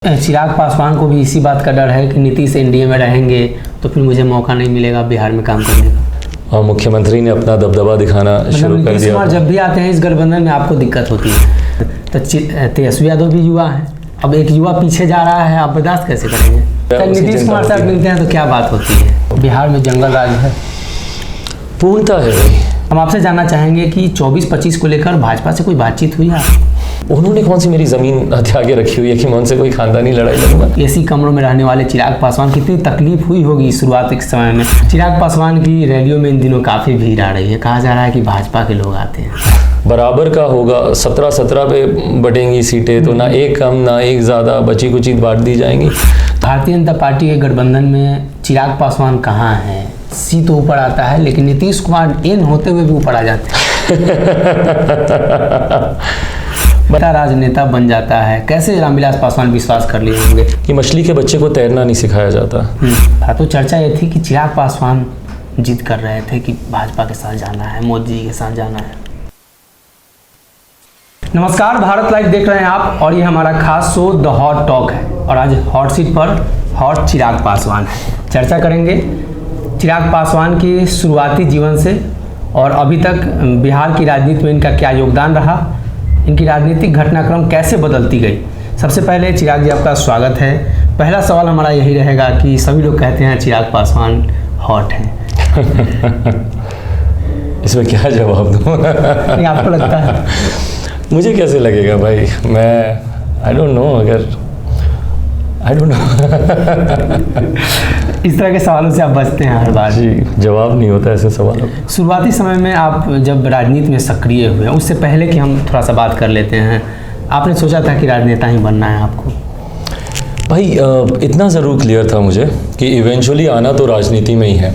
चिराग पासवान को भी इसी बात का डर है कि नीतीश एनडीए में रहेंगे तो फिर मुझे मौका नहीं मिलेगा बिहार में काम करने का। और मुख्यमंत्री ने अपना दबदबा दिखाना शुरू कर दिया। जब भी आते हैं इस गठबंधन में आपको दिक्कत होती है। तो तेजस्वी यादव भी युवा है, अब एक युवा पीछे जा रहा है, आप बर्दाश्त कैसे करेंगे? जब नीतीश कुमार साहब मिलते हैं तो क्या बात होती है? बिहार में जंगल राज है, पूर्णता है भाई। हम आपसे जानना चाहेंगे कि 24-25 को लेकर भाजपा से कोई बातचीत हुई है? उन्होंने कौन सी मेरी जमीन हथियाके रखी हुई है कि मैं उनसे कोई खानदानी लड़ाई लड़ूंगा? एसी कमरों में रहने वाले चिराग पासवान कितनी तकलीफ हुई होगी शुरुआत के समय में। चिराग पासवान की रैलियों में इन दिनों काफ़ी भीड़ आ रही है, कहा जा रहा है कि भाजपा के लोग आते हैं। बराबर का होगा, 17-17 पे बटेंगी सीटें, तो ना एक कम ना एक ज़्यादा, बची कुछ बांट दी जाएंगी। भारतीय जनता पार्टी के गठबंधन में चिराग पासवान कहाँ हैं? सी तो ऊपर आता है लेकिन नीतीश कुमार इन होते हुए भी ऊपर आ जाते हैं। बड़ा राजनेता बन जाता है, कैसे रामविलास पासवान विश्वास कर लिए होंगे कि मछली के बच्चे को तैरना नहीं सिखाया जाता। तो चर्चा ये थी कि चिराग पासवान जिद कर रहे थे कि भाजपा के साथ जाना है, मोदी जी के साथ जाना है। नमस्कार, भारत लाइव देख रहे हैं आप और ये हमारा खास शो द हॉट टॉक है और आज हॉट सीट पर हॉट चिराग पासवान है। चर्चा करेंगे चिराग पासवान के शुरुआती जीवन से और अभी तक बिहार की राजनीति में इनका क्या योगदान रहा, इनकी राजनीतिक घटनाक्रम कैसे बदलती गई। सबसे पहले चिराग जी आपका स्वागत है। पहला सवाल हमारा यही रहेगा कि सभी लोग कहते हैं चिराग पासवान हॉट हैं। इसमें क्या जवाब दूँ? नहीं, आपको लगता है? मुझे कैसे लगेगा भाई, मैं आई डोंट नो। इस तरह के सवालों से आप बचते हैं हर बार। जी, जवाब नहीं होता ऐसे सवालों का। शुरुआती समय में आप जब राजनीति में सक्रिय हुए, उससे पहले कि हम थोड़ा सा बात कर लेते हैं, आपने सोचा था कि राजनेता ही बनना है आपको? भाई इतना ज़रूर क्लियर था मुझे कि इवेंचुअली आना तो राजनीति में ही है।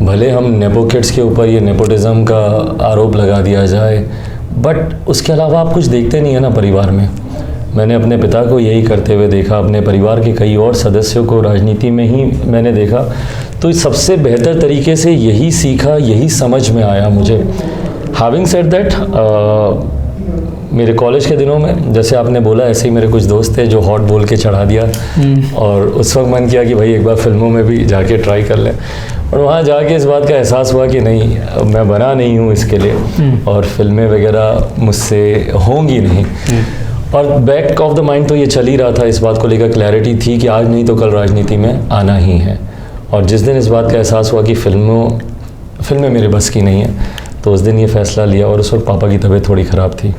भले हम नेपो किड्स के ऊपर ये नेपोटिज्म का आरोप लगा दिया जाए, बट उसके अलावा आप कुछ देखते नहीं है ना परिवार में। मैंने अपने पिता को यही करते हुए देखा, अपने परिवार के कई और सदस्यों को राजनीति में ही मैंने देखा, तो सबसे बेहतर तरीके से यही सीखा, यही समझ में आया मुझे। हैविंग सेड दैट, मेरे कॉलेज के दिनों में जैसे आपने बोला ऐसे ही मेरे कुछ दोस्त थे जो हॉट बोल के चढ़ा दिया और उस वक्त मन किया कि भाई एक बार फिल्मों में भी जाके ट्राई कर लें। और वहाँ जाके इस बात का एहसास हुआ कि नहीं, मैं बना नहीं हूँ इसके लिए और फिल्में वगैरह मुझसे होंगी नहीं। और बैक ऑफ द माइंड तो ये चल ही रहा था, इस बात को लेकर क्लैरिटी थी कि आज नहीं तो कल राजनीति में आना ही है। और जिस दिन इस बात का एहसास हुआ कि फिल्में मेरे बस की नहीं है, तो उस दिन ये फ़ैसला लिया। और उस वक्त पापा की तबीयत थोड़ी ख़राब थी,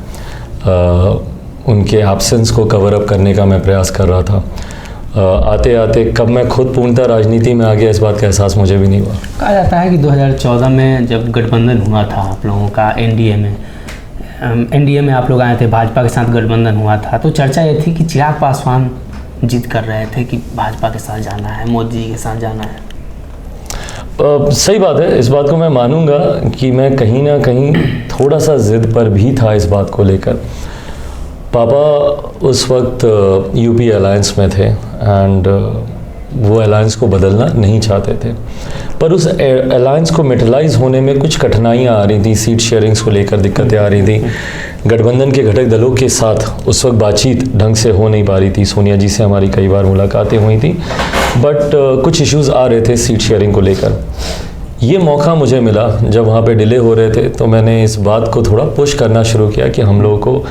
उनके एब्सेंस को कवर अप करने का मैं प्रयास कर रहा था। आते आते कब मैं खुद पूर्णतः राजनीति में आ गया, इस बात का एहसास मुझे भी नहीं हुआ। कहा जाता है कि 2014 में जब गठबंधन हुआ था आप लोगों का एनडीए में आप लोग आए थे, भाजपा के साथ गठबंधन हुआ था, तो चर्चा ये थी कि चिराग पासवान जिद कर रहे थे कि भाजपा के साथ जाना है, मोदी जी के साथ जाना है। सही बात है, इस बात को मैं मानूंगा कि मैं कहीं ना कहीं थोड़ा सा ज़िद पर भी था इस बात को लेकर। पापा उस वक्त यूपी अलायंस में थे एंड वो अलायंस को बदलना नहीं चाहते थे, पर उस अलायंस को मेटलाइज होने में कुछ कठिनाइयाँ आ रही थी, सीट शेयरिंग्स को लेकर दिक्कतें आ रही थी। गठबंधन के घटक दलों के साथ उस वक्त बातचीत ढंग से हो नहीं पा रही थी। सोनिया जी से हमारी कई बार मुलाकातें हुई थी, बट कुछ इश्यूज़ आ रहे थे सीट शेयरिंग को लेकर। ये मौका मुझे मिला जब वहाँ पे डिले हो रहे थे, तो मैंने इस बात को थोड़ा पुश करना शुरू किया कि हम लोगों को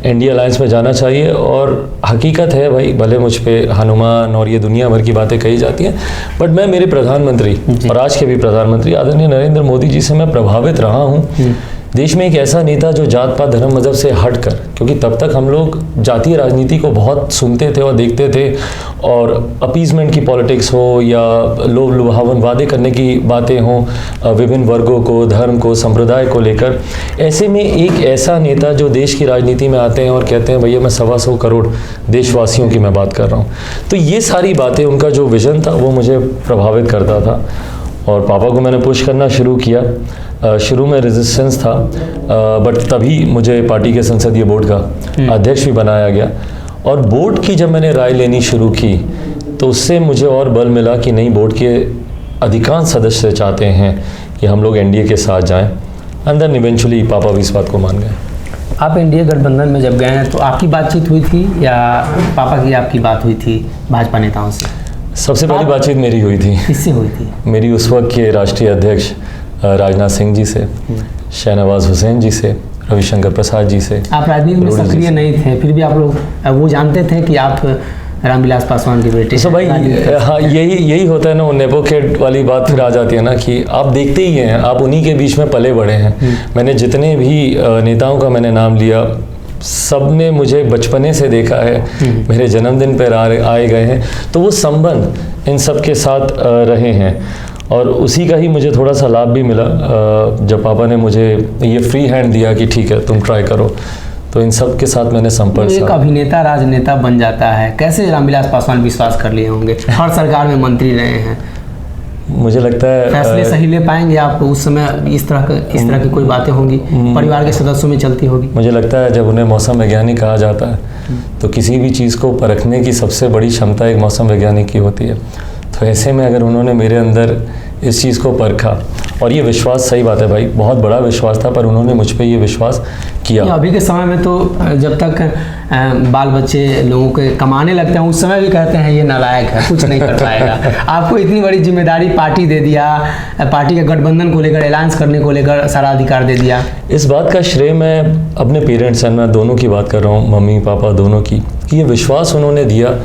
एनडीए अलायंस में जाना चाहिए। और हकीकत है भाई, भले मुझ पे हनुमान और ये दुनिया भर की बातें कही जाती हैं, बट मैं मेरे प्रधानमंत्री और आज के भी प्रधानमंत्री आदरणीय नरेंद्र मोदी जी से मैं प्रभावित रहा हूँ। देश में एक ऐसा नेता जो जात पात धर्म मजहब से हट कर, क्योंकि तब तक हम लोग जातीय राजनीति को बहुत सुनते थे और देखते थे, और अपीजमेंट की पॉलिटिक्स हो या लोभ लुभावन वादे करने की बातें हों विभिन्न वर्गों को, धर्म को, संप्रदाय को लेकर, ऐसे में एक ऐसा नेता जो देश की राजनीति में आते हैं और कहते हैं भैया मैं 125 करोड़ देशवासियों की मैं बात कर रहा हूँ, तो ये सारी बातें, उनका जो विज़न था वो मुझे प्रभावित करता था। और पापा को मैंने पुश करना शुरू किया। शुरू में रेजिस्टेंस था, बट तभी मुझे पार्टी के संसदीय बोर्ड का अध्यक्ष भी बनाया गया। और बोर्ड की जब मैंने राय लेनी शुरू की तो उससे मुझे और बल मिला कि नहीं, बोर्ड के अधिकांश सदस्य चाहते हैं कि हम लोग एनडीए के साथ जाएं। एंड देन इवेंचुअली पापा भी इस बात को मान गए। आप एनडीए गठबंधन में जब गए हैं तो आपकी बातचीत हुई थी या पापा की आपकी बात हुई थी भाजपा नेताओं से? सबसे पहली बातचीत मेरी हुई थी। किससे हुई थी? मेरी उस वक्त के राष्ट्रीय अध्यक्ष राजनाथ सिंह जी से, शाहनवाज हुसैन जी से, रविशंकर प्रसाद जी से। आप राजनीति में सक्रिय नहीं थे, फिर भी आप लोग वो जानते थे कि आप रामविलास पासवान के बेटे? तो भाई हाँ, यही होता है ना, वो नेपोकेट वाली बात फिर आ जाती है ना कि आप देखते ही हैं, आप उन्हीं के बीच में पले बड़े हैं। मैंने जितने भी नेताओं का मैंने नाम लिया, सब ने मुझे बचपने से देखा है, मेरे जन्मदिन पर आए गए हैं, तो वो संबंध इन सब के साथ रहे हैं। और उसी का ही मुझे थोड़ा सा लाभ भी मिला जब पापा ने मुझे ये फ्री हैंड दिया कि ठीक है तुम ट्राई करो, तो इन सब के साथ मैंने संपर्क। एक अभिनेता राजनेता बन जाता है, कैसे रामविलास पासवान विश्वास कर लिए होंगे? हर सरकार में मंत्री रहे हैं, मुझे लगता है फैसले सही ले पाएंगे आप? उस समय इस तरह की कोई बातें होंगी, परिवार के सदस्यों में चलती होगी। मुझे लगता है जब उन्हें मौसम वैज्ञानिक कहा जाता है तो किसी भी चीज़ को परखने की सबसे बड़ी क्षमता एक मौसम वैज्ञानिक की होती है। तो ऐसे में अगर उन्होंने मेरे अंदर इस चीज़ को परखा, और ये विश्वास, सही बात है भाई, बहुत बड़ा विश्वास था, पर उन्होंने मुझ पे ये विश्वास किया। अभी के समय में तो जब तक बाल बच्चे लोगों के कमाने लगते हैं उस समय भी कहते हैं ये नालायक है, कुछ नहीं कर पाएगा। आपको इतनी बड़ी जिम्मेदारी पार्टी दे दिया, पार्टी के गठबंधन को लेकर, अलायंस करने को लेकर सारा अधिकार दे दिया। इस बात का श्रेय मैं अपने पेरेंट्स एंड मैं दोनों की बात कर रहा हूँ, मम्मी पापा दोनों की, कि ये विश्वास उन्होंने दिया।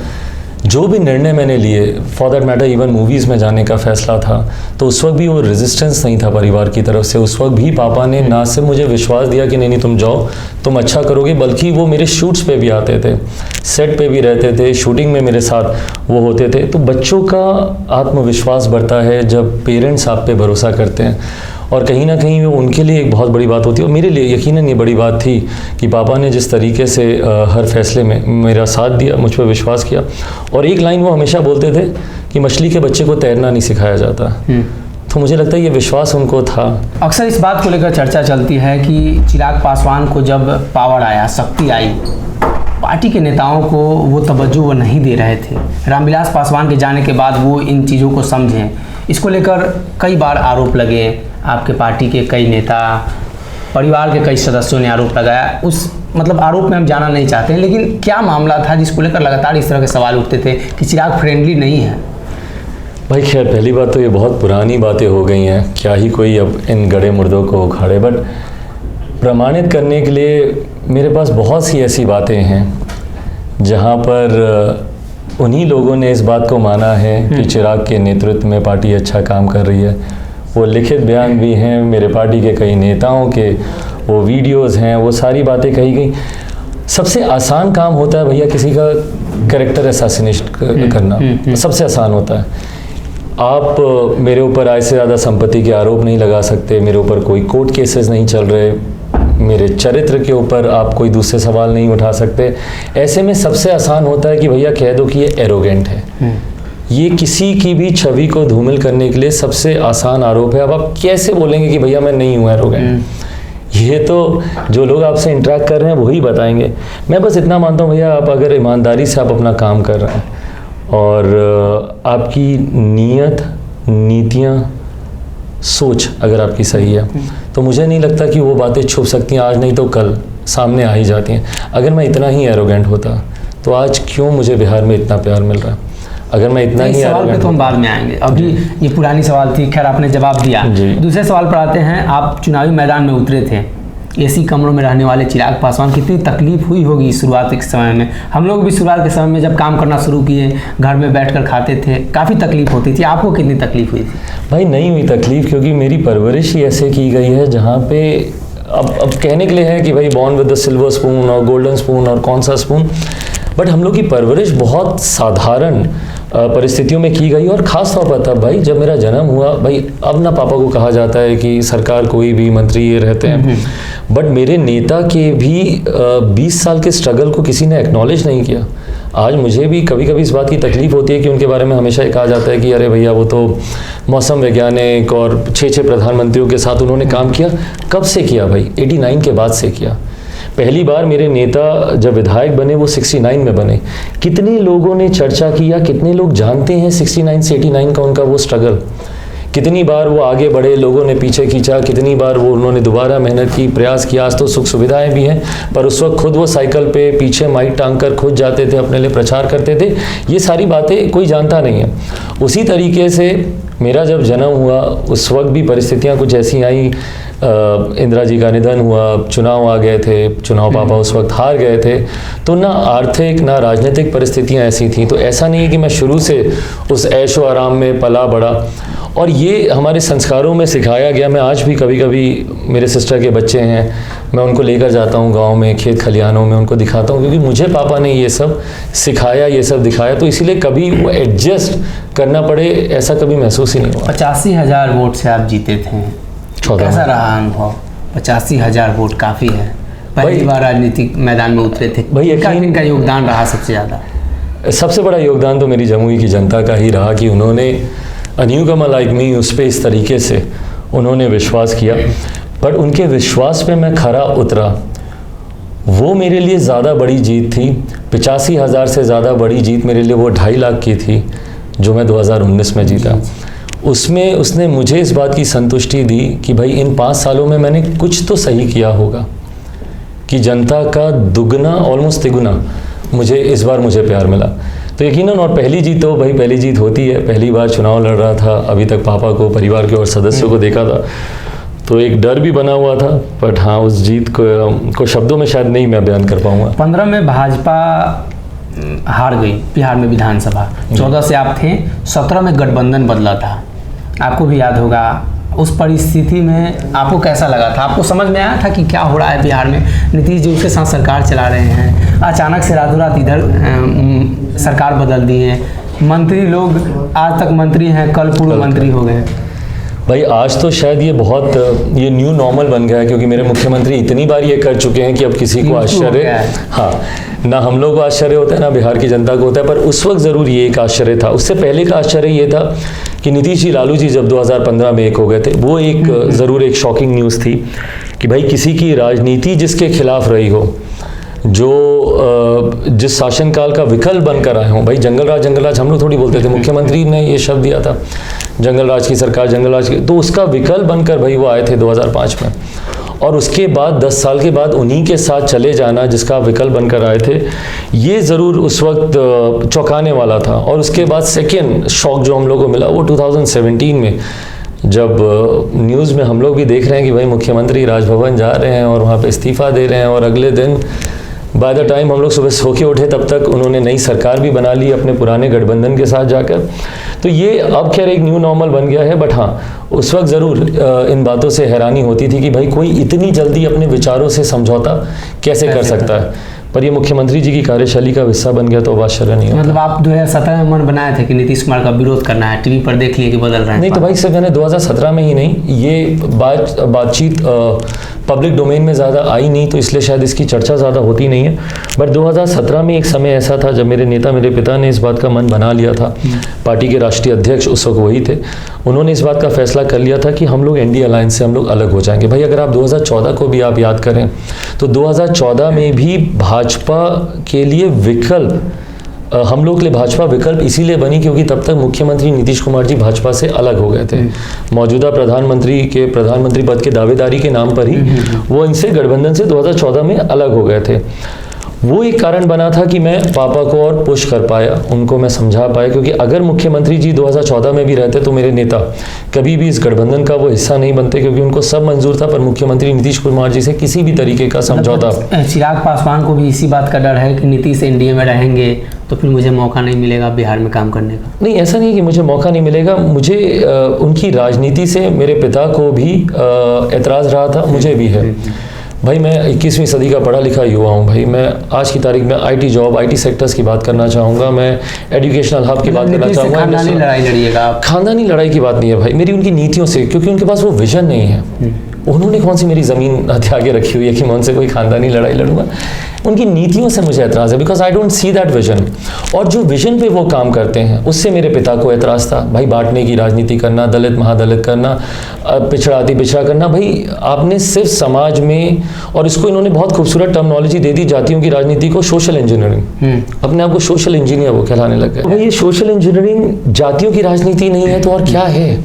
जो भी निर्णय मैंने लिए, for that matter even movies में जाने का फैसला था, तो उस वक्त भी वो रेजिस्टेंस नहीं था परिवार की तरफ से। उस वक्त भी पापा ने ना सिर्फ मुझे विश्वास दिया कि नहीं तुम जाओ, तुम अच्छा करोगे, बल्कि वो मेरे शूट्स पे भी आते थे, सेट पे भी रहते थे, शूटिंग में मेरे साथ वो होते थे। तो बच्चों का आत्मविश्वास बढ़ता है जब पेरेंट्स आप पे भरोसा करते हैं, और कहीं ना कहीं वो उनके लिए एक बहुत बड़ी बात होती है। और मेरे लिए यकीनन ये बड़ी बात थी कि पापा ने जिस तरीके से हर फैसले में मेरा साथ दिया, मुझ पर विश्वास किया। और एक लाइन वो हमेशा बोलते थे कि मछली के बच्चे को तैरना नहीं सिखाया जाता। तो मुझे लगता है ये विश्वास उनको था। अक्सर इस बात को लेकर चर्चा चलती है कि चिराग पासवान को जब पावर आया, शक्ति आई, पार्टी के नेताओं को वो तवज्जो वो नहीं दे रहे थे। रामविलास पासवान के जाने के बाद वो इन चीज़ों को समझें। इसको लेकर कई बार आरोप लगे, आपके पार्टी के कई नेता, परिवार के कई सदस्यों ने आरोप लगाया। उस मतलब आरोप में हम जाना नहीं चाहते हैं, लेकिन क्या मामला था जिसको लेकर लगातार इस तरह के सवाल उठते थे कि चिराग फ्रेंडली नहीं है? भाई खैर, पहली बात तो ये बहुत पुरानी बातें हो गई हैं, क्या ही कोई अब इन गड़े मुर्दों को उखाड़े। बट प्रमाणित करने के लिए मेरे पास बहुत सी ऐसी बातें हैं जहाँ पर उन्हीं लोगों ने इस बात को माना है कि चिराग के नेतृत्व में पार्टी अच्छा काम कर रही है। वो लिखित बयान भी हैं मेरे पार्टी के कई नेताओं के, वो वीडियोज़ हैं, वो सारी बातें कही गई। सबसे आसान काम होता है भैया किसी का कैरेक्टर असैसिनेट करना, सबसे आसान होता है। आप मेरे ऊपर आय से ज़्यादा संपत्ति के आरोप नहीं लगा सकते, मेरे ऊपर कोई कोर्ट केसेस नहीं चल रहे, मेरे चरित्र के ऊपर आप कोई दूसरे सवाल नहीं उठा सकते। ऐसे में सबसे आसान होता है कि भैया कह दो कि ये एरोगेंट है। ये किसी की भी छवि को धूमिल करने के लिए सबसे आसान आरोप है। अब आप कैसे बोलेंगे कि भैया मैं नहीं हूँ एरोगेंट? ये तो जो लोग आपसे इंटरेक्ट कर रहे हैं वही बताएंगे। मैं बस इतना मानता हूँ भैया, आप अगर ईमानदारी से आप अपना काम कर रहे हैं और आपकी नीयत, नीतियाँ, सोच अगर आपकी सही है, तो मुझे नहीं लगता कि वो बातें छुप सकती हैं। आज नहीं तो कल सामने आ ही जाती हैं। अगर मैं इतना ही एरोगेंट होता तो आज क्यों मुझे बिहार में इतना प्यार मिल रहा है? अगर मैं इतना ही सवाल पे तो हम बाद में आएंगे, अभी ये पुरानी सवाल थी, खैर आपने जवाब दिया। दूसरे सवाल पर आते हैं। आप चुनावी मैदान में उतरे थे, एसी कमरों में रहने वाले चिराग पासवान, कितनी तकलीफ हुई होगी शुरुआत के समय में? हम लोग भी शुरुआत के समय में जब काम करना शुरू किए, घर में बैठकर खाते थे, काफ़ी तकलीफ होती थी। आपको कितनी तकलीफ हुई थी? भाई नहीं हुई तकलीफ, क्योंकि मेरी परवरिश ही ऐसे की गई है जहाँ पे अब कहने के लिए है कि भाई born with the silver spoon और गोल्डन स्पून और कौन सा स्पून, बट हम लोग की परवरिश बहुत साधारण परिस्थितियों में की गई। और ख़ास तौर पर तब भाई जब मेरा जन्म हुआ, भाई अब ना पापा को कहा जाता है कि सरकार कोई भी मंत्री ये रहते हैं, बट मेरे नेता के भी 20 साल के स्ट्रगल को किसी ने एक्नॉलेज नहीं किया। आज मुझे भी कभी कभी इस बात की तकलीफ होती है कि उनके बारे में हमेशा ये कहा जाता है कि अरे भैया वो तो मौसम वैज्ञानिक और 6 प्रधानमंत्रियों के साथ उन्होंने काम किया। कब से किया भाई? 89 के बाद से किया। पहली बार मेरे नेता जब विधायक बने वो 69 में बने। कितने लोगों ने चर्चा किया, कितने लोग जानते हैं 69 से 89 का उनका वो स्ट्रगल? कितनी बार वो आगे बढ़े, लोगों ने पीछे खींचा, कितनी बार वो उन्होंने दोबारा मेहनत की, प्रयास किया। आज तो सुख सुविधाएं भी हैं, पर उस वक्त खुद वो साइकिल पे पीछे माइक टांग कर खुद जाते थे, अपने लिए प्रचार करते थे। ये सारी बातें कोई जानता नहीं है। उसी तरीके से मेरा जब जन्म हुआ उस वक्त भी परिस्थितियाँ कुछ ऐसी आई, इंदिरा जी का निधन हुआ, चुनाव आ गए थे, चुनाव पापा उस वक्त हार गए थे, तो ना आर्थिक ना राजनीतिक परिस्थितियां ऐसी थी। तो ऐसा नहीं है कि मैं शुरू से उस ऐशो आराम में पला बड़ा, और ये हमारे संस्कारों में सिखाया गया। मैं आज भी कभी कभी, मेरे सिस्टर के बच्चे हैं, मैं उनको लेकर जाता हूँ गांव में, खेत खलिहानों में उनको दिखाता हूँ, क्योंकि मुझे पापा ने ये सब सिखाया, ये सब दिखाया। तो इसीलिए कभी वो एडजस्ट करना पड़े ऐसा कभी महसूस ही नहीं हुआ। 85,000 वोट से आप जीते थे, कैसा रहा अनुभव? 85,000 वोट काफ़ी है, पहली बार राजनीतिक मैदान में उतरे थे भाई। इनका योगदान रहा सबसे ज़्यादा? सबसे बड़ा योगदान तो मेरी जमुई की जनता का ही रहा कि उन्होंने अ न्यूकमर लाइक मी उस पर इस तरीके से उन्होंने विश्वास किया। बट उनके विश्वास पे मैं खरा उतरा, वो मेरे लिए ज़्यादा बड़ी जीत थी। 85,000 से ज़्यादा बड़ी जीत मेरे लिए वो 2.5 लाख की थी जो मैं 2019 में जीता। उसमें उसने मुझे इस बात की संतुष्टि दी कि भाई इन 5 सालों में मैंने कुछ तो सही किया होगा, कि जनता का दुगना ऑलमोस्ट तिगुना इस बार मुझे प्यार मिला। तो यकीनन, और पहली जीत तो भाई पहली जीत होती है। पहली बार चुनाव लड़ रहा था, अभी तक पापा को, परिवार के और सदस्यों को देखा था, तो एक डर भी बना हुआ था। बट हाँ, उस जीत को शब्दों में शायद नहीं मैं बयान कर पाऊंगा। 15 में भाजपा हार गई बिहार में विधानसभा, 14 से आप थे, 17 में गठबंधन बदला था, आपको भी याद होगा। उस परिस्थिति में आपको कैसा लगा था? आपको समझ में आया था कि क्या हो रहा है बिहार में? नीतीश जी उसके साथ सरकार चला रहे हैं, अचानक से रातों रात इधर सरकार बदल दी है, मंत्री लोग आज तक मंत्री हैं, कल पूर्व मंत्री हो गए। भाई आज तो शायद ये न्यू नॉर्मल बन गया है, क्योंकि मेरे मुख्यमंत्री इतनी बार ये कर चुके हैं कि अब किसी को आश्चर्य, हाँ, ना हम लोग को आश्चर्य होता है ना बिहार की जनता को होता है। पर उस वक्त ज़रूर ये एक आश्चर्य था। उससे पहले का आश्चर्य ये था कि नीतीश जी लालू जी जब 2015 में एक हो गए थे, वो एक ज़रूर एक शॉकिंग न्यूज़ थी कि भाई किसी की राजनीति जिसके खिलाफ रही हो, जो जिस शासनकाल का विकल्प बनकर आए हों। भाई जंगल राज हम लोग थोड़ी बोलते थे, मुख्यमंत्री ने ये शब्द दिया था, जंगल राज की सरकार, जंगल राज की, तो उसका विकल्प बनकर भाई वो आए थे 2005 में। और उसके बाद 10 साल के बाद उन्हीं के साथ चले जाना जिसका विकल्प बनकर आए थे, ये ज़रूर उस वक्त चौंकाने वाला था। और उसके बाद सेकेंड शॉक जो हम लोग को मिला वो 2017 में, जब न्यूज़ में हम लोग भी देख रहे हैं कि भाई मुख्यमंत्री राजभवन जा रहे हैं और वहाँ पे इस्तीफ़ा दे रहे हैं, और अगले दिन बाय द टाइम हम लोग सुबह सो के उठे तब तक उन्होंने नई सरकार भी बना ली अपने पुराने गठबंधन के साथ जाकर। तो ये अब खैर एक न्यू नॉर्मल बन गया है। बट हाँ, उस वक्त ज़रूर इन बातों से हैरानी होती थी कि भाई कोई इतनी जल्दी अपने विचारों से समझौता कैसे कर सकता है। पर ये मुख्यमंत्री जी की कार्यशैली का हिस्सा बन गया तो अब आश्चर्य नहीं होता। मतलब आप 2017 में मन बनाए थे कि नीतीश कुमार का विरोध करना है, टीवी पर देख लिए कि बदल रहे हैं? नहीं, तो भाई सिर्फ मैंने 2017 में ही नहीं, ये बातचीत पब्लिक डोमेन में ज़्यादा आई नहीं, तो इसलिए शायद इसकी चर्चा ज़्यादा होती नहीं है। बट 2017 में एक समय ऐसा था जब मेरे नेता, मेरे पिता ने इस बात का मन बना लिया था, पार्टी के राष्ट्रीय अध्यक्ष उस वक्त वही थे, उन्होंने इस बात का फैसला कर लिया था कि हम लोग एनडीए अलायंस से हम लोग अलग हो जाएंगे। भाई अगर आप 2014 को भी आप याद करें तो 2014 में भी भाजपा के लिए विकल्प, हम लोग के लिए भाजपा विकल्प इसीलिए बनी क्योंकि तब तक मुख्यमंत्री नीतीश कुमार जी भाजपा से अलग हो गए थे। मौजूदा प्रधानमंत्री पद के दावेदारी के नाम पर ही वो इनसे गठबंधन से 2014 में अलग हो गए थे। वो एक कारण बना था कि मैं पापा को और पुश कर पाया, उनको मैं समझा पाया, क्योंकि अगर मुख्यमंत्री जी 2014 में भी रहते तो मेरे नेता कभी भी इस गठबंधन का वो हिस्सा नहीं बनते, क्योंकि उनको सब मंजूर था, पर मुख्यमंत्री नीतीश कुमार जी से किसी भी तरीके का समझौता। चिराग पासवान को भी इसी बात का डर है कि नीतीश एनडीए में रहेंगे तो फिर मुझे मौका नहीं मिलेगा बिहार में काम करने का। नहीं, ऐसा नहीं कि मुझे मौका नहीं मिलेगा, मुझे उनकी राजनीति से मेरे पिता को भी एतराज़ रहा था, मुझे भी है। भाई मैं 21वीं सदी का पढ़ा लिखा युवा हूँ। भाई मैं आज की तारीख में आईटी जॉब, आईटी सेक्टर्स की बात करना चाहूँगा, मैं एजुकेशनल हब की बात करना चाहूँगा। खानदानी लड़ाई लड़िएगा आप? खानदानी लड़ाई की बात नहीं है भाई, मेरी उनकी नीतियों से, क्योंकि उनके पास वो विजन नहीं है। उन्होंने कौन सी मेरी ज़मीन हथियाके रखी हुई है कि मैं उनसे कोई खानदानी लड़ाई लड़ूंगा? उनकी नीतियों से मुझे एतराज़ है, because I don't see that vision. और जो विजन पे वो काम करते हैं उससे मेरे पिता को एतराज़ था। भाई बांटने की राजनीति करना, दलित महादलित करना, पिछड़ा अति पिछड़ा करना, भाई आपने सिर्फ समाज में, और इसको इन्होंने बहुत खूबसूरत टर्मिनोलॉजी दे दी, जातियों की राजनीति को सोशल इंजीनियरिंग, अपने आप को सोशल इंजीनियर वो कहलाने लग गए। भाई ये सोशल इंजीनियरिंग जातियों की राजनीति नहीं है तो और क्या है?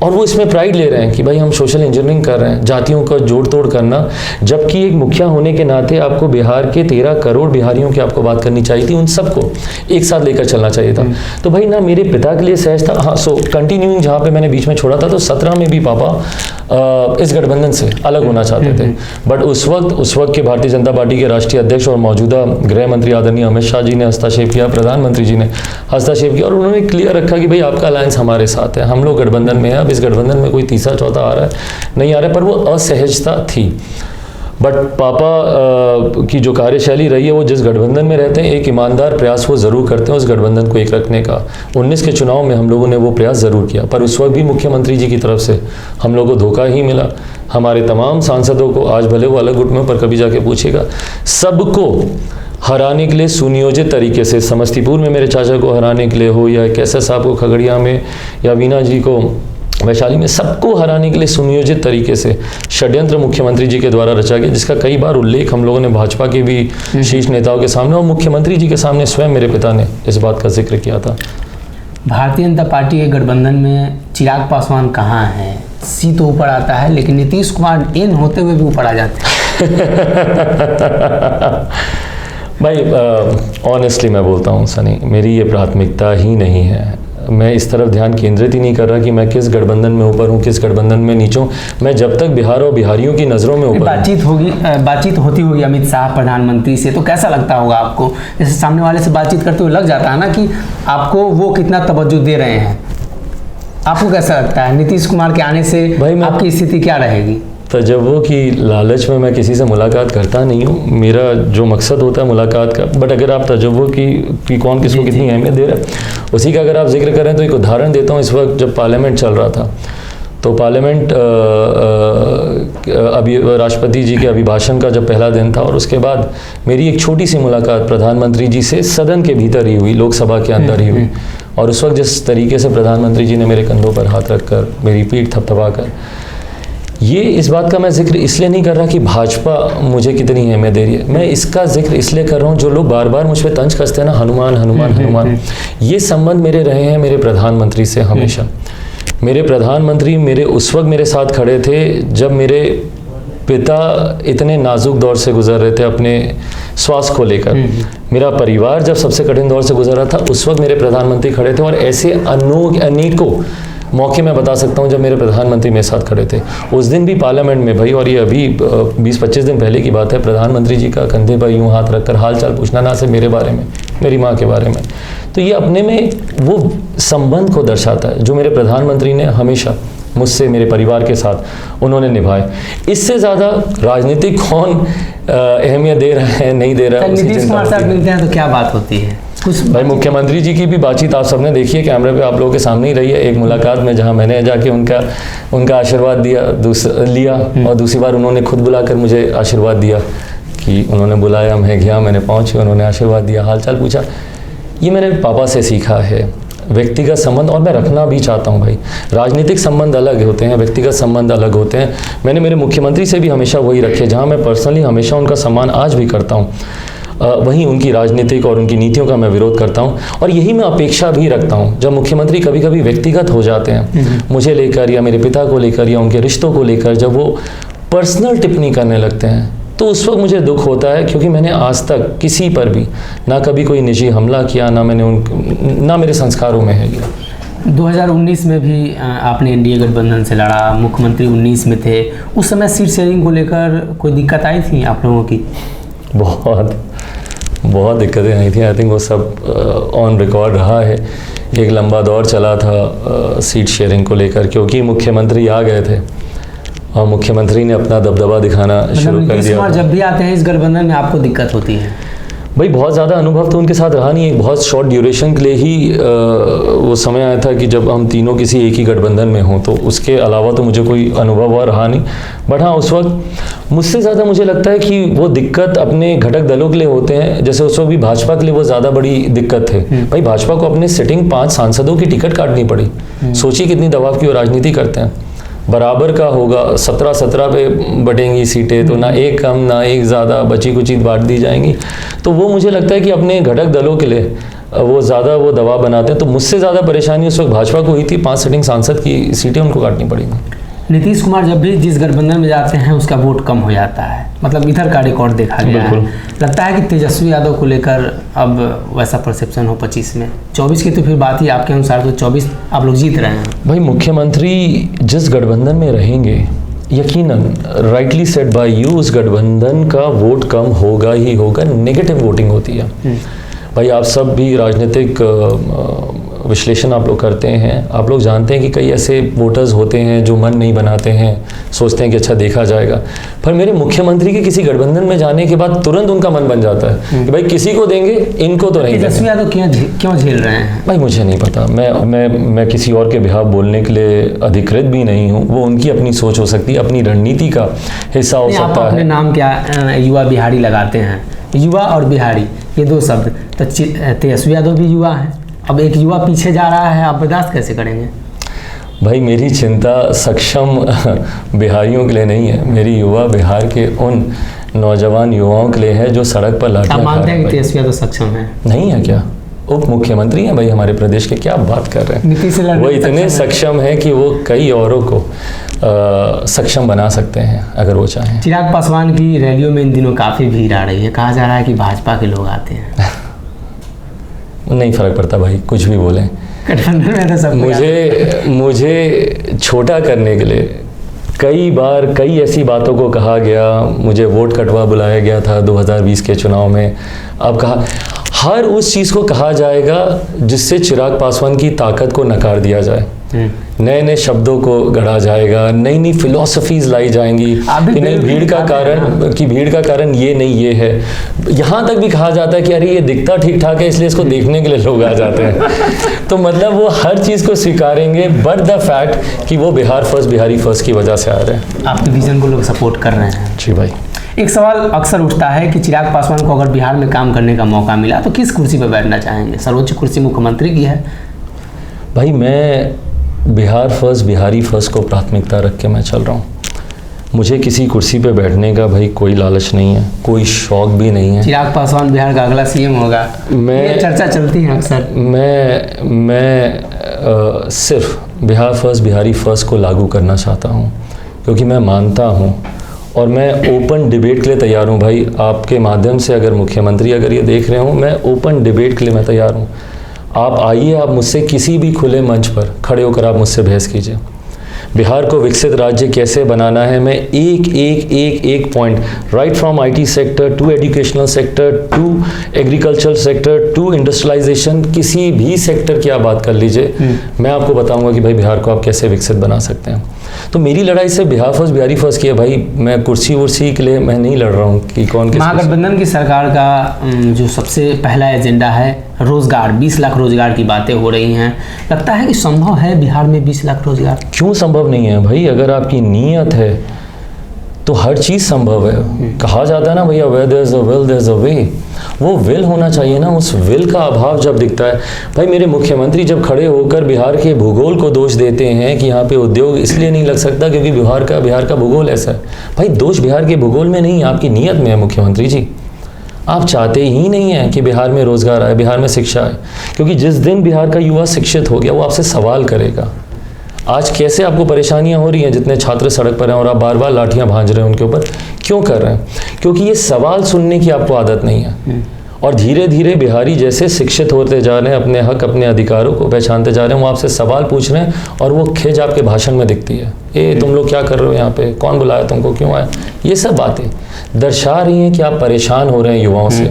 और वो इसमें प्राइड ले रहे हैं कि भाई हम सोशल इंजीनियरिंग कर रहे हैं, जातियों का जोड़ तोड़ करना, जबकि एक मुखिया होने के नाते आपको बिहार के 13 करोड़ बिहारियों की आपको बात करनी चाहिए थी, उन सबको एक साथ लेकर चलना चाहिए था। तो भाई ना मेरे पिता के लिए सहज था। हाँ, सो कंटिन्यूइंग जहाँ पे मैंने बीच में छोड़ा था, तो 17 में भी पापा इस गठबंधन से अलग होना चाहते थे, बट उस वक्त के भारतीय जनता पार्टी के राष्ट्रीय अध्यक्ष और मौजूदा गृह मंत्री आदरणीय अमित शाह जी ने हस्तक्षेप किया, प्रधानमंत्री जी ने हस्तक्षेप किया, और उन्होंने क्लियर रखा कि भाई आपका अलायंस हमारे साथ है, हम लोग गठबंधन में है। अब इस गठबंधन में कोई तीसरा चौथा आ रहा है नहीं आ रहा है, पर वो असहजता थी। बट पापा की जो कार्यशैली रही है, वो जिस गठबंधन में रहते हैं एक ईमानदार प्रयास वो ज़रूर करते हैं उस गठबंधन को एक रखने का। 19 के चुनाव में हम लोगों ने वो प्रयास ज़रूर किया, पर उस वक्त भी मुख्यमंत्री जी की तरफ से हम लोगों को धोखा ही मिला। हमारे तमाम सांसदों को, आज भले वो अलग गुट में, पर कभी जाके पूछेगा, सबको हराने के लिए सुनियोजित तरीके से, समस्तीपुर में मेरे चाचा को हराने के लिए हो, या कैसा साहब को खगड़िया में, या वीना जी को वैशाली में, सबको हराने के लिए सुनियोजित तरीके से षड्यंत्र मुख्यमंत्री जी के द्वारा रचा गया, जिसका कई बार उल्लेख हम लोगों ने भाजपा के भी शीर्ष नेताओं के सामने और मुख्यमंत्री जी के सामने स्वयं मेरे पिता ने इस बात का जिक्र किया था। भारतीय जनता पार्टी के गठबंधन में चिराग पासवान कहाँ हैं? सी तो ऊपर आता है, लेकिन नीतीश कुमार इन होते हुए भी ऊपर आ जाते हैं। भाई ऑनेस्टली मैं बोलता हूँ सनी, मेरी ये प्राथमिकता ही नहीं है। मैं इस तरफ ध्यान केंद्रित ही नहीं कर रहा कि मैं किस गठबंधन में ऊपर हूँ, किस गठबंधन में नीचे हूँ। मैं जब तक बिहार और बिहारियों की नज़रों में ऊपर बातचीत होती होगी अमित शाह प्रधानमंत्री से, तो कैसा लगता होगा आपको? जैसे सामने वाले से बातचीत करते हुए लग जाता है ना कि आपको वो कितना तवज्जो दे रहे हैं। आपको कैसा लगता है नीतीश कुमार के आने से आपकी स्थिति क्या रहेगी? तजव्वो की लालच में मैं किसी से मुलाकात करता नहीं हूँ, मेरा जो मकसद होता है मुलाकात का। बट अगर आप तजव्वो की कौन किसको कितनी अहमियत दे रहा है उसी का अगर आप जिक्र करें, तो एक उदाहरण देता हूँ। इस वक्त जब पार्लियामेंट चल रहा था, तो पार्लियामेंट अभी राष्ट्रपति जी के अभिभाषण का जब पहला दिन था, और उसके बाद मेरी एक छोटी सी मुलाकात प्रधानमंत्री जी से सदन के भीतर ही हुई, लोकसभा के अंदर ही हुई। और उस वक्त जिस तरीके से प्रधानमंत्री जी ने मेरे कंधों पर हाथ रखकर, मेरी पीठ थपथपा कर, ये इस बात का मैं जिक्र इसलिए नहीं कर रहा कि भाजपा मुझे कितनी अहमियत दे रही है, मैं इसका जिक्र इसलिए कर रहा हूँ, जो लोग बार बार मुझ पर तंज कसते हैं ना, हनुमान हनुमान हनुमान, ये संबंध मेरे रहे हैं मेरे प्रधानमंत्री से हमेशा। मेरे प्रधानमंत्री मेरे उस वक्त मेरे साथ खड़े थे जब मेरे पिता इतने नाजुक दौर से गुजर रहे थे अपने स्वास्थ्य को लेकर। मेरा परिवार जब सबसे कठिन दौर से गुजर रहा था, उस वक्त मेरे प्रधानमंत्री खड़े थे। और ऐसे अनेकों मौके मैं बता सकता हूं जब मेरे प्रधानमंत्री मेरे साथ खड़े थे। उस दिन भी पार्लियामेंट में भाई, और ये अभी 20-25 दिन पहले की बात है, प्रधानमंत्री जी का कंधे पर यूं हाथ रखकर हाल चाल पूछना, ना सिर्फ मेरे बारे में, मेरी माँ के बारे में। तो ये अपने में वो संबंध को दर्शाता है जो मेरे प्रधानमंत्री ने हमेशा मुझसे, मेरे परिवार के साथ उन्होंने निभाए। इससे ज़्यादा राजनीतिक कौन अहमियत दे रहा है नहीं दे रहा है, नीतीश कुमार साहब मिलते हैं तो क्या बात होती है? भाई मुख्यमंत्री जी की भी बातचीत आप सबने देखी है, कैमरे पे आप लोगों के सामने ही रही है। एक मुलाकात में जहां मैंने जाके उनका आशीर्वाद लिया, और दूसरी बार उन्होंने खुद बुलाकर मुझे आशीर्वाद दिया कि उन्होंने बुलाया, मैं गया, मैंने पहुंचे, उन्होंने आशीर्वाद दिया, हालचाल पूछा। ये मैंने पापा से सीखा है, व्यक्तिगत संबंध, और मैं रखना भी चाहता हूँ भाई। राजनीतिक संबंध अलग होते हैं, व्यक्तिगत संबंध अलग होते हैं। मैंने मेरे मुख्यमंत्री से भी हमेशा वही रखे, जहाँ मैं पर्सनली हमेशा उनका सम्मान आज भी करता हूँ, वहीं उनकी राजनीतिक और उनकी नीतियों का मैं विरोध करता हूं। और यही मैं अपेक्षा भी रखता हूं, जब मुख्यमंत्री कभी कभी व्यक्तिगत हो जाते हैं मुझे लेकर, या मेरे पिता को लेकर, या उनके रिश्तों को लेकर, जब वो पर्सनल टिप्पणी करने लगते हैं, तो उस वक्त मुझे दुख होता है, क्योंकि मैंने आज तक किसी पर भी ना कभी कोई निजी हमला किया, ना मेरे संस्कारों में है ये। 2019 में भी आपने एनडीए गठबंधन से लड़ा, मुख्यमंत्री 19 में थे, उस समय सीट शेयरिंग को लेकर कोई दिक्कत आई थी आप लोगों की? बहुत दिक्कतें आई थी। आई थिंक वो सब ऑन रिकॉर्ड रहा है। एक लंबा दौर चला था सीट शेयरिंग को लेकर, क्योंकि मुख्यमंत्री आ गए थे और मुख्यमंत्री ने अपना दबदबा दिखाना शुरू कर दिया। जब भी आते हैं इस गठबंधन में आपको दिक्कत होती है? भाई बहुत ज़्यादा अनुभव तो उनके साथ रहा नहीं, एक बहुत शॉर्ट ड्यूरेशन के लिए ही वो समय आया था कि जब हम तीनों किसी एक ही गठबंधन में हों, तो उसके अलावा तो मुझे कोई अनुभव हुआ रहा नहीं। बट हाँ, उस वक्त मुझसे ज़्यादा मुझे लगता है कि वो दिक्कत अपने घटक दलों के लिए होते हैं। जैसे उस वक्त भी भाजपा के लिए वो ज़्यादा बड़ी दिक्कत थे। भाई भाजपा को अपने सिटिंग 5 सांसदों की टिकट काटनी पड़ी। सोचिए कितनी दबाव की वो राजनीति करते हैं। बराबर का होगा, 17-17 पे बटेंगी सीटें, तो ना एक कम ना एक ज़्यादा, बची कुछ बांट दी जाएंगी। तो वो मुझे लगता है कि अपने घटक दलों के लिए वो ज़्यादा वो दबाव बनाते हैं। तो मुझसे ज़्यादा परेशानी उस वक्त भाजपा को हुई थी, 5 सिटिंग सांसद की सीटें उनको काटनी पड़ी थी। नीतीश कुमार जब भी जिस गठबंधन में जाते हैं उसका वोट कम हो जाता है, मतलब इधर का रिकॉर्ड देखा गया है। लगता है कि तेजस्वी यादव को लेकर अब वैसा परसेप्शन हो 25 में। 24 की तो फिर बात ही आपके अनुसार तो 24 आप लोग जीत रहे हैं। भाई मुख्यमंत्री जिस गठबंधन में रहेंगे, यकीनन राइटली सेड बाय यू, उस गठबंधन का वोट कम होगा ही होगा। नेगेटिव वोटिंग होती है भाई। आप सब भी राजनीतिक विश्लेषण आप लोग करते हैं, आप लोग जानते हैं कि कई ऐसे वोटर्स होते हैं जो मन नहीं बनाते हैं, सोचते हैं कि अच्छा देखा जाएगा। पर मेरे मुख्यमंत्री के किसी गठबंधन में जाने के बाद तुरंत उनका मन बन जाता है कि भाई किसी को देंगे, इनको तो नहीं देंगे। तेजस्वी यादव क्यों झेल रहे हैं भाई? मुझे नहीं पता, मैं किसी और के बिहाफ बोलने के लिए अधिकृत भी नहीं हूँ। वो उनकी अपनी सोच हो सकती है, अपनी रणनीति का हिस्सा हो सकता है। अपने नाम क्या युवा बिहारी लगाते हैं, युवा और बिहारी ये दो शब्द, तो तेजस्वी यादव भी युवा है। अब एक युवा पीछे जा रहा है, आप बर्दाश्त कैसे करेंगे? भाई मेरी चिंता सक्षम बिहारियों के लिए नहीं है, मेरी युवा बिहार के उन नौजवान युवाओं के लिए है जो सड़क पर लाठियां खा रहे हैं। आप मानते हैं कि तेजस्वी यादव सक्षम है? नहीं है क्या? उप मुख्यमंत्री हैं भाई हमारे प्रदेश के, क्या बात कर रहे हैं। वो इतने सक्षम है कि वो कई औरों को सक्षम बना सकते हैं अगर वो चाहें। चिराग पासवान की रैलियों में इन दिनों काफ़ी भीड़ आ रही है, कहा जा रहा है कि भाजपा के लोग आते हैं। नहीं फर्क पड़ता भाई, कुछ भी बोलें। गठबंधन में तो सब मुझे छोटा करने के लिए कई बार कई ऐसी बातों को कहा गया, मुझे वोट कटवा बुलाया गया था 2020 के चुनाव में। अब कहा हर उस चीज़ को कहा जाएगा जिससे चिराग पासवान की ताकत को नकार दिया जाए। नए नए शब्दों को गढ़ा जाएगा, नई नई फिलॉसफीज लाई जाएंगी कि नहीं भीड़ का कारण ये नहीं ये है। यहाँ तक भी कहा जाता है कि अरे ये दिखता ठीक ठाक है इसलिए इसको देखने के लिए लोग आ जाते हैं। तो मतलब वो हर चीज़ को स्वीकारेंगे, बट द फैक्ट कि वो बिहार फर्स्ट, बिहारी फर्स्ट की वजह से आ रहे हैं। आपके विजन को लोग सपोर्ट कर रहे हैं। जी भाई। एक सवाल अक्सर उठता है कि चिराग पासवान को अगर बिहार में काम करने का मौका मिला तो किस कुर्सी पर बैठना चाहेंगे? सर्वोच्च कुर्सी मुख्यमंत्री की है। भाई मैं बिहार फर्स्ट, बिहारी फर्स्ट को प्राथमिकता रख के मैं चल रहा हूँ। मुझे किसी कुर्सी पे बैठने का भाई कोई लालच नहीं है, कोई शौक भी नहीं है। चिराग पासवान बिहार का अगला सीएम होगा, ये चर्चा चलती है अक्सर। मैं सिर्फ बिहार फर्स्ट, बिहारी फर्स्ट को लागू करना चाहता हूँ, क्योंकि मैं मानता हूँ और मैं ओपन डिबेट के लिए तैयार हूँ। भाई आपके माध्यम से अगर मुख्यमंत्री अगर ये देख रहे हो, मैं ओपन डिबेट के लिए मैं तैयार हूँ। आप आइए, आप मुझसे किसी भी खुले मंच पर खड़े होकर आप मुझसे बहस कीजिए। बिहार को विकसित राज्य कैसे बनाना है, मैं एक point, right from IT sector to educational sector to agriculture sector to industrialisation, किसी भी सेक्टर की आप बात कर लीजिए, मैं आपको बताऊंगा कि भाई बिहार को आप कैसे विकसित बना सकते हैं। तो मेरी लड़ाई से बिहार फर्स्ट, बिहारी फर्स्ट की है भाई। मैं कुर्सी वुर्सी के लिए मैं नहीं लड़ रहा हूँ कि कौन किस। महागठबंधन की सरकार का जो सबसे पहला एजेंडा है रोजगार, 20 लाख रोजगार की बातें हो रही हैं। लगता है कि संभव है बिहार में 20 लाख रोजगार? क्यों संभव नहीं है भाई? अगर आपकी नीयत है तो हर चीज़ संभव है। कहा जाता है ना भैया, where there's a will there's a way। वो विल होना चाहिए ना, उस विल का अभाव जब दिखता है। भाई मेरे मुख्यमंत्री जब खड़े होकर बिहार के भूगोल को दोष देते हैं कि यहाँ पे उद्योग इसलिए नहीं लग सकता क्योंकि बिहार का भूगोल ऐसा है। भाई दोष बिहार के भूगोल में नहीं, आपकी नीयत में है मुख्यमंत्री जी। आप चाहते ही नहीं हैं कि बिहार में रोजगार आए, बिहार में शिक्षा आए, क्योंकि जिस दिन बिहार का युवा शिक्षित हो गया वो आपसे सवाल करेगा। आज कैसे आपको परेशानियां हो रही हैं, जितने छात्र सड़क पर हैं और आप बार बार लाठियां भांज रहे हैं उनके ऊपर, क्यों कर रहे हैं? क्योंकि ये सवाल सुनने की आपको आदत नहीं है। और धीरे धीरे बिहारी जैसे शिक्षित होते जा रहे हैं, अपने हक अपने अधिकारों को पहचानते जा रहे हैं, वो आपसे सवाल पूछ रहे हैं और वो खिंच आपके भाषण में दिखती है। तुम लोग क्या कर रहे हो यहाँ पे, कौन बुलाया तुमको, क्यों आए? ये सब बातें दर्शा रही हैं कि आप परेशान हो रहे हैं युवाओं से।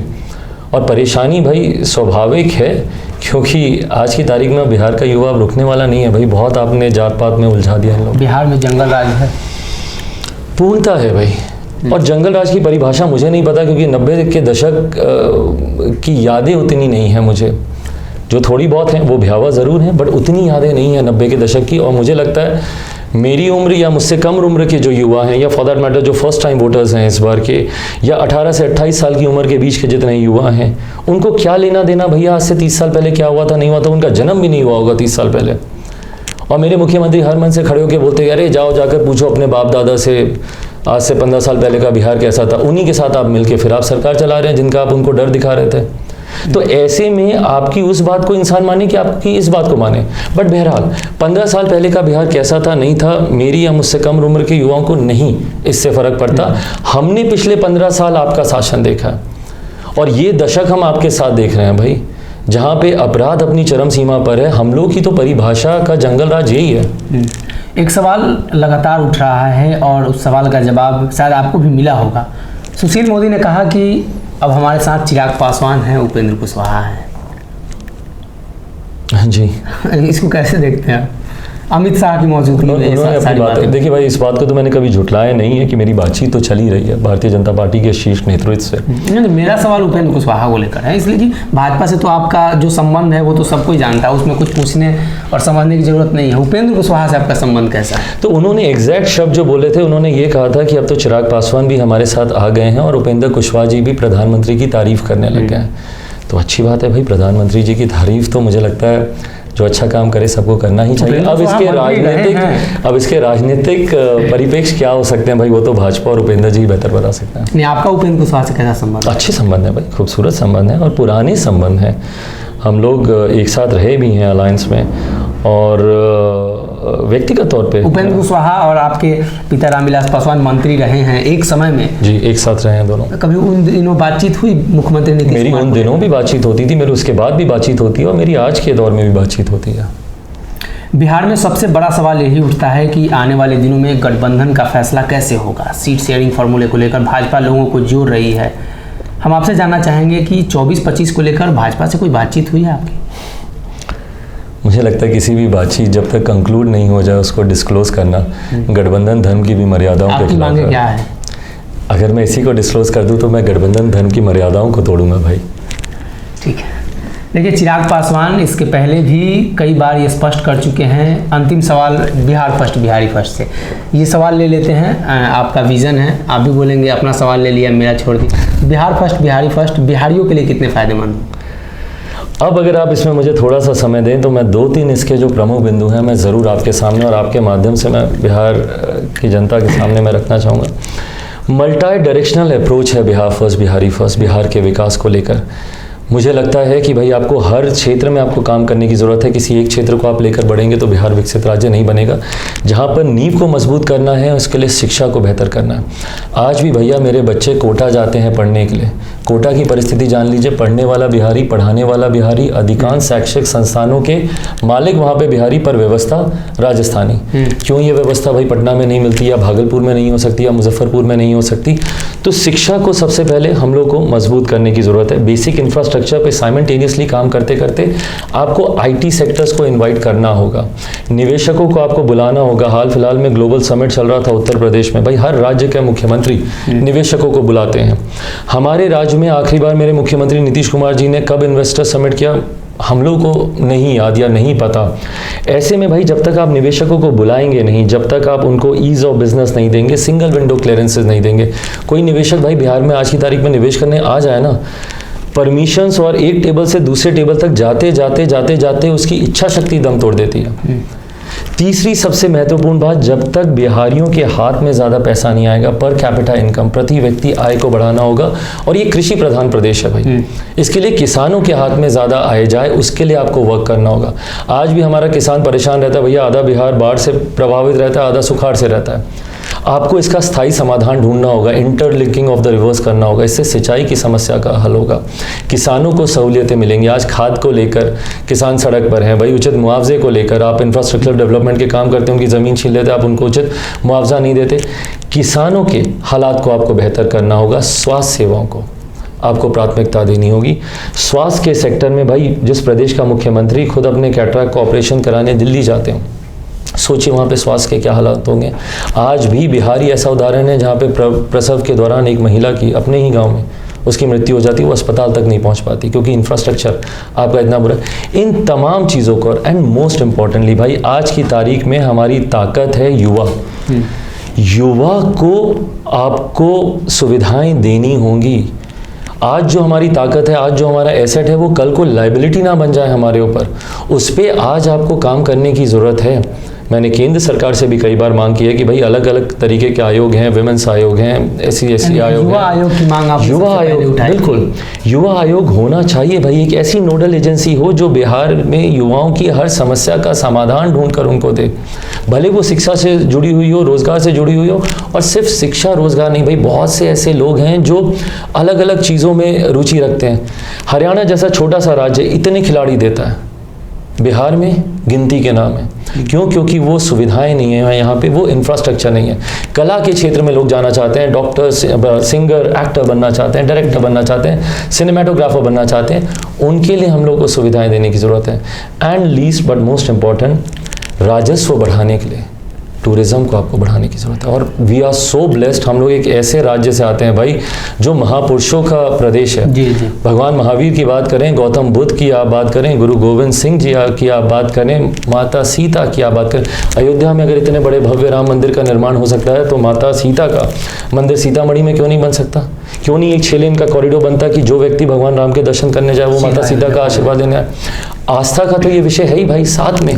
और परेशानी भाई स्वाभाविक है, क्योंकि आज की तारीख में बिहार का युवा अब रुकने वाला नहीं है भाई। बहुत आपने जात पात में उलझा दिया इन लोग। बिहार में जंगल राज है, पूर्णता है भाई। और जंगल राज की परिभाषा मुझे नहीं पता, क्योंकि 90 के दशक की यादें उतनी नहीं है मुझे। जो थोड़ी बहुत हैं वो भयावह ज़रूर हैं, बट उतनी यादें नहीं है 90 के दशक की। और मुझे लगता है मेरी उम्र या मुझसे कम उम्र के जो युवा हैं, या फॉर दैट मैटर जो फर्स्ट टाइम वोटर्स हैं इस बार के, या 18 से 28 साल की उम्र के बीच के जितने युवा हैं, उनको क्या लेना देना भैया आज से 30 साल पहले क्या हुआ था, नहीं हुआ था। उनका जन्म भी नहीं हुआ होगा 30 साल पहले। और मेरे मुख्यमंत्री हर मन से खड़े होकर बोलते अरे जाओ जाकर पूछो अपने बाप दादा से आज से 15 साल पहले का बिहार कैसा था। उन्हीं के साथ आप मिलके फिर आप सरकार चला रहे हैं, जिनका आप उनको डर दिखा रहे थे। तो ऐसे में आपकी उस बात को इंसान माने कि आपकी इस बात को माने। बट बहरहाल 15 साल पहले का बिहार कैसा था नहीं था, मेरी या मुझसे कम उम्र के युवाओं को नहीं इससे फर्क पड़ता। हमने पिछले 15 साल आपका शासन देखा और ये दशक हम आपके साथ देख रहे हैं भाई, जहाँ पे अपराध अपनी चरम सीमा पर है। हम लोग की तो परिभाषा का जंगल राज यही है। एक सवाल लगातार उठ रहा है और उस सवाल का जवाब शायद आपको भी मिला होगा। सुशील मोदी ने कहा कि अब हमारे साथ चिराग पासवान हैं, उपेंद्र कुशवाहा हैं। हाँ जी, इसको कैसे देखते हैं? अमित शाह की मौजूदगी में उन्होंने अपनी बात, देखिए भाई इस बात को तो मैंने कभी झुटलाया नहीं है कि मेरी बातचीत तो चल ही रही है भारतीय जनता पार्टी के शीर्ष नेतृत्व से। नहीं, मेरा सवाल उपेंद्र कुशवाहा को लेकर है, इसलिए कि भाजपा से तो आपका जो संबंध है वो तो सबको ही जानता है, उसमें कुछ पूछने और समझने की जरूरत नहीं है। उपेंद्र कुशवाहा से आपका संबंध कैसा है? तो उन्होंने एग्जैक्ट शब्द जो बोले थे, उन्होंने ये कहा था कि अब तो चिराग पासवान भी हमारे साथ आ गए हैं और उपेंद्र कुशवाहा जी भी प्रधानमंत्री की तारीफ करने लग गए हैं। तो अच्छी बात है भाई, प्रधानमंत्री जी की तारीफ तो मुझे लगता है जो अच्छा काम करे सबको करना ही चाहिए। अब इसके राजनीतिक परिप्रेक्ष्य क्या हो सकते हैं भाई, वो तो भाजपा और उपेंद्र जी बेहतर बता सकते हैं। नहीं, आपका उपेंद्र कुशवाहा से कैसा संबंध? अच्छे संबंध है भाई, खूबसूरत संबंध है और पुराने संबंध हैं। हम लोग एक साथ रहे भी हैं अलायंस में और व्यक्तिगत तौर पे उपेंद्र कुशवाहा और आपके पिता रामविलास पासवान मंत्री रहे हैं एक समय में। जी, एक साथ रहे हैं दोनों। कभी उन दिनों बातचीत हुई मुख्यमंत्री नीतीश कुमार? मेरी उन दिनों भी बातचीत होती थी, मेरे उसके बाद भी बातचीत होती है और मेरी आज के दौर में भी बातचीत होती है। बिहार में सबसे बड़ा सवाल यही उठता है कि आने वाले दिनों में गठबंधन का फैसला कैसे होगा। सीट शेयरिंग फार्मूले को लेकर भाजपा लोगों को जोड़ रही है। हम आपसे जानना चाहेंगे कि 24-25 को लेकर भाजपा से कोई बातचीत हुई है आपकी? मुझे लगता है किसी भी बातचीत जब तक कंक्लूड नहीं हो जाए उसको डिस्क्लोज करना गठबंधन धर्म की भी मर्यादाओं के खिलाफ है। क्या है? अगर मैं इसी को डिस्क्लोज कर दूं तो मैं गठबंधन धर्म की मर्यादाओं को तोड़ूंगा भाई। ठीक है, देखिए चिराग पासवान इसके पहले भी कई बार ये स्पष्ट कर चुके हैं। अंतिम सवाल बिहार फर्स्ट बिहारी फर्स्ट से ये सवाल ले लेते हैं, आपका विजन है, आप भी बोलेंगे, अपना सवाल ले लिया, मेरा छोड़ दी। बिहार फर्स्ट बिहारी फर्स्ट बिहारियों के लिए कितने फायदेमंद? अब अगर आप इसमें मुझे थोड़ा सा समय दें तो मैं 2-3 इसके जो प्रमुख बिंदु हैं मैं ज़रूर आपके सामने और आपके माध्यम से मैं बिहार की जनता के सामने मैं रखना चाहूँगा। मल्टी डायरेक्शनल अप्रोच है बिहार फर्स्ट बिहारी फर्स्ट बिहार के विकास को लेकर। मुझे लगता है कि भाई आपको हर क्षेत्र में आपको काम करने की ज़रूरत है। किसी एक क्षेत्र को आप लेकर बढ़ेंगे तो बिहार विकसित राज्य नहीं बनेगा। जहाँ पर नींव को मजबूत करना है उसके लिए शिक्षा को बेहतर करना है। आज भी भैया मेरे बच्चे कोटा जाते हैं पढ़ने के लिए। कोटा की परिस्थिति जान लीजिए, पढ़ने वाला बिहारी, पढ़ाने वाला बिहारी, अधिकांश शैक्षिक संस्थानों के मालिक वहाँ पे बिहारी पर व्यवस्था राजस्थानी। क्यों ये व्यवस्था भाई पटना में नहीं मिलती या भागलपुर में नहीं हो सकती या मुजफ्फरपुर में नहीं हो सकती? तो शिक्षा को सबसे पहले हम लोग को मजबूत करने की ज़रूरत है। बेसिक इंफ्रास्ट्रक्चर पे साइमल्टेनियसली काम करते करते आपको आईटी सेक्टर्स को इनवाइट करना होगा, निवेशकों को आपको बुलाना होगा। हाल फिलहाल में ग्लोबल समिट चल रहा था उत्तर प्रदेश में, भाई हर राज्य के मुख्यमंत्री निवेशकों को बुलाते हैं। हमारे राज्य में आखिरी बार मेरे मुख्यमंत्री नीतीश कुमार जी ने कब इन्वेस्टर समिट किया हम लोग को नहीं याद या नहीं पता। ऐसे में भाई जब तक आप निवेशकों को बुलाएंगे नहीं, जब तक आप उनको ईज ऑफ बिजनेस नहीं देंगे, सिंगल विंडो क्लियरेंसेस नहीं देंगे, कोई निवेशक भाई बिहार में आज की तारीख में निवेश करने आ जाए ना, परमिशंस और एक टेबल से दूसरे टेबल तक जाते जाते जाते जाते उसकी इच्छा शक्ति दम तोड़ देती है। तीसरी सबसे महत्वपूर्ण बात, जब तक बिहारियों के हाथ में ज़्यादा पैसा नहीं आएगा, पर कैपिटा इनकम, प्रति व्यक्ति आय को बढ़ाना होगा। और ये कृषि प्रधान प्रदेश है भाई, इसके लिए किसानों के हाथ में ज़्यादा आय जाए उसके लिए आपको वर्क करना होगा। आज भी हमारा किसान परेशान रहता है भैया, आधा बिहार बाढ़ से प्रभावित रहता है, आधा सुखाड़ से रहता है। आपको इसका स्थायी समाधान ढूंढना होगा, इंटरलिंकिंग ऑफ द रिवर्स करना होगा, इससे सिंचाई की समस्या का हल होगा, किसानों को सहूलियतें मिलेंगी। आज खाद को लेकर किसान सड़क पर हैं भाई, उचित मुआवजे को लेकर आप इंफ्रास्ट्रक्चर डेवलपमेंट के काम करते हैं, उनकी ज़मीन छीन लेते, आप उनको उचित मुआवजा नहीं देते। किसानों के हालात को आपको बेहतर करना होगा। स्वास्थ्य सेवाओं को आपको प्राथमिकता देनी होगी। स्वास्थ्य के सेक्टर में भाई जिस प्रदेश का मुख्यमंत्री खुद अपने कैटरैक्ट का ऑपरेशन कराने दिल्ली जाते हैं, सोचिए वहाँ पे स्वास्थ्य के क्या हालात होंगे। आज भी बिहारी ऐसा उदाहरण है जहाँ पे प्रसव के दौरान एक महिला की अपने ही गांव में उसकी मृत्यु हो जाती है, वो अस्पताल तक नहीं पहुँच पाती क्योंकि इंफ्रास्ट्रक्चर आपका इतना बुरा। इन तमाम चीज़ों को, एंड मोस्ट इम्पॉर्टेंटली भाई आज की तारीख में हमारी ताकत है युवा। युवा को आपको सुविधाएं देनी होंगी। आज जो हमारी ताकत है, आज जो हमारा एसेट है, वो कल को लाइबिलिटी ना बन जाए हमारे ऊपर, उस पर आज आपको काम करने की ज़रूरत है। मैंने केंद्र सरकार से भी कई बार मांग की है कि भाई अलग अलग तरीके के आयोग हैं, विमेंस आयोग हैं, SC SC आयोग युवा हैं। आयोग की मांग आप युवा आयोग, बिल्कुल युवा आयोग होना चाहिए भाई। एक ऐसी नोडल एजेंसी हो जो बिहार में युवाओं की हर समस्या का समाधान ढूंढकर उनको दे, भले वो शिक्षा से जुड़ी हुई हो, रोजगार से जुड़ी हुई हो। और सिर्फ शिक्षा रोजगार नहीं भाई, बहुत से ऐसे लोग हैं जो अलग अलग चीज़ों में रुचि रखते हैं। हरियाणा जैसा छोटा सा राज्य इतने खिलाड़ी देता है, बिहार में गिनती के नाम है। क्यों? क्योंकि वो सुविधाएं नहीं है यहाँ पे, वो इंफ्रास्ट्रक्चर नहीं है। कला के क्षेत्र में लोग जाना चाहते हैं, डॉक्टर, सिंगर, एक्टर बनना चाहते हैं, डायरेक्टर बनना चाहते हैं, सिनेमेटोग्राफर बनना चाहते हैं, उनके लिए हम लोग को सुविधाएं देने की ज़रूरत है। And least but most important, राजस्व बढ़ाने के लिए टूरिज्म को आपको बढ़ाने की ज़रूरत है। और वी आर सो ब्लेस्ड, हम लोग एक ऐसे राज्य से आते हैं भाई जो महापुरुषों का प्रदेश है। जी जी। भगवान महावीर की बात करें, गौतम बुद्ध की आप बात करें, गुरु गोविंद सिंह जी की आप बात करें, माता सीता की आप बात करें। अयोध्या में अगर इतने बड़े भव्य राम मंदिर का निर्माण हो सकता है तो माता सीता का मंदिर सीतामढ़ी में क्यों नहीं बन सकता? क्यों नहीं एक 6 लेन का कॉरिडोर बनता कि जो व्यक्ति भगवान राम के दर्शन करने जाए वो माता सीता का आशीर्वाद लेने आए? आस्था का तो ये विषय है ही भाई, साथ में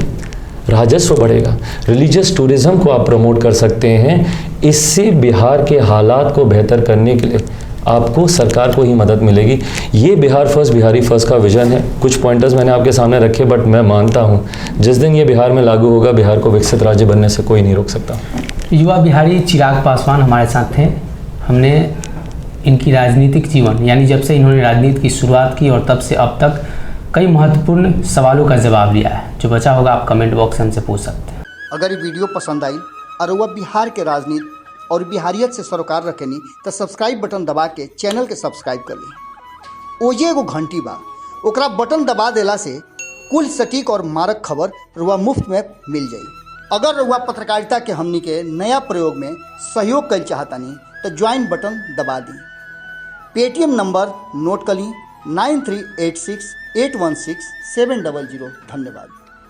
राजस्व बढ़ेगा। रिलीजियस टूरिज्म को आप प्रमोट कर सकते हैं। इससे बिहार के हालात को बेहतर करने के लिए आपको सरकार को ही मदद मिलेगी। ये बिहार फर्स्ट, बिहारी फर्स्ट का विजन है। कुछ पॉइंटर्स मैंने आपके सामने रखे, बट मैं मानता हूँ जिस दिन ये बिहार में लागू होगा, बिहार को विकसित राज्य बनने से कोई नहीं रोक सकता। युवा बिहारी चिराग पासवान हमारे साथ थे। हमने इनकी राजनीतिक जीवन, यानी जब से इन्होंने राजनीति की शुरुआत की और तब से अब तक कई महत्वपूर्ण सवालों का जवाब लिया है। जो बचा होगा आप कमेंट बॉक्स से हमसे पूछ सकते हैं। अगर ये वीडियो पसंद आई और वह बिहार के राजनीति और बिहारियत से सरोकार रखेनी तो सब्सक्राइब बटन दबा के चैनल के सब्सक्राइब कर ली। ओजे एगो घंटी बा, ओकरा बटन दबा देला से कुल सटीक और मारक खबर रुआ मुफ्त में मिल जाई। अगर रुआ पत्रकारिता के हमनी के नया प्रयोग में सहयोग कर चाहतानी तो ज्वाइन बटन दबा दी। पेटीएम नंबर नोट कर ली 9386 816 700। धन्यवाद।